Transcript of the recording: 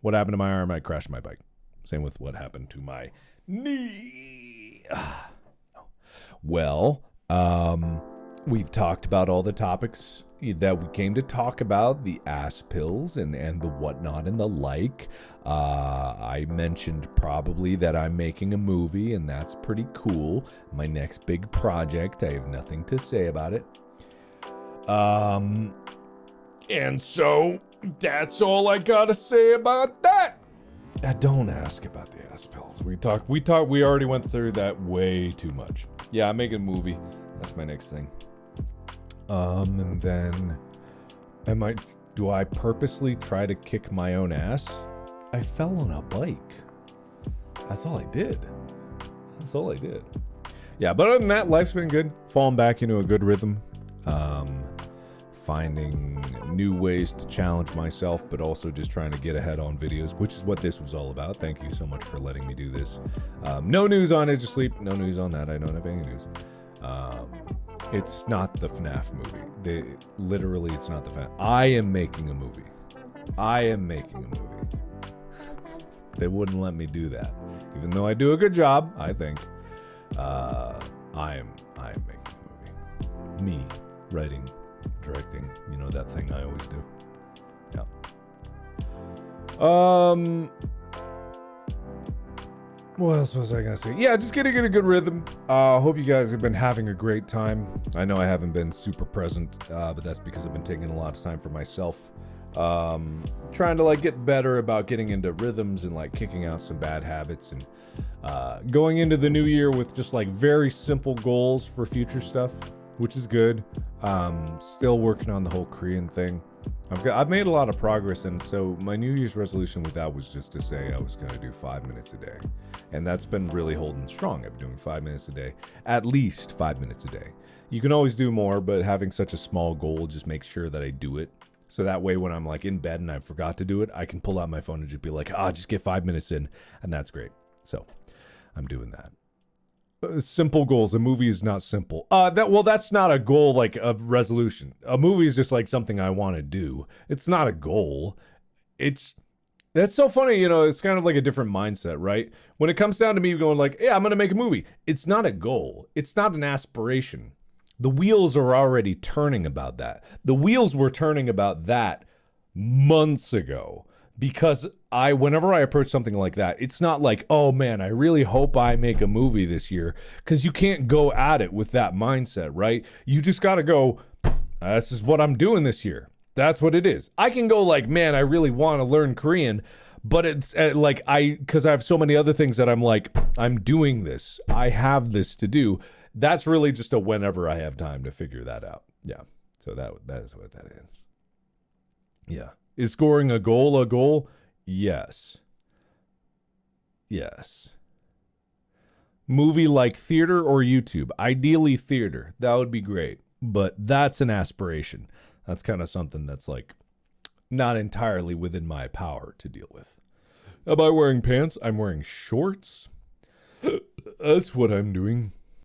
What happened to my arm? I crashed my bike. Same with what happened to my knee. Well, we've talked about all the topics that we came to talk about, the ass pills and the whatnot and the like. I mentioned probably that I'm making a movie, and that's pretty cool. My next big project. I have nothing to say about it. And so that's all I gotta say about that. Don't ask about the ass pills. We already went through that way too much. Yeah, I'm making a movie. That's my next thing. And then do I purposely try to kick my own ass? I fell on a bike. That's all I did. Yeah, but other than that, life's been good. Falling back into a good rhythm. Finding new ways to challenge myself, but also just trying to get ahead on videos, which is what this was all about. Thank you so much for letting me do this. No news on Edge of Sleep. No news on that. I don't have any news. It's not the FNAF movie. Literally, it's not the FNAF. I am making a movie. They wouldn't let me do that. Even though I do a good job, I think. I am making a movie. Me, writing, directing, that thing I always do. Yeah. What else was I gonna say? Yeah, just getting in a good rhythm. Hope you guys have been having a great time. I know I haven't been super present, but that's because I've been taking a lot of time for myself. Trying to get better about getting into rhythms and kicking out some bad habits and going into the new year with just very simple goals for future stuff, which is good. Still working on the whole Korean thing. I've made a lot of progress, and so my New Year's resolution with that was just to say I was going to do 5 minutes a day, and that's been really holding strong. I've been doing 5 minutes a day, at least 5 minutes a day. You can always do more, but having such a small goal just makes sure that I do it. So that way, when I'm in bed and I forgot to do it, I can pull out my phone and just be just get 5 minutes in, and that's great. So I'm doing that. Simple goals. A movie is not simple. That's not a goal, a resolution. A movie is just something I want to do. It's not a goal. That's so funny, it's kind of a different mindset, right? When it comes down to me going yeah, I'm going to make a movie. It's not a goal. It's not an aspiration. The wheels are already turning about that. The wheels were turning about that months ago. Because whenever I approach something like that, it's not oh man, I really hope I make a movie this year. Because you can't go at it with that mindset, right? You just got to go, this is what I'm doing this year. That's what it is. I can go man, I really want to learn Korean. But it's because I have so many other things that I'm doing this. I have this to do. That's really just a whenever I have time to figure that out. Yeah. So that is what that is. Yeah. Is scoring a goal? Yes. Movie theater or YouTube? Ideally theater. That would be great. But that's an aspiration. That's kind of something that's not entirely within my power to deal with. Am I wearing pants? I'm wearing shorts. That's what I'm doing.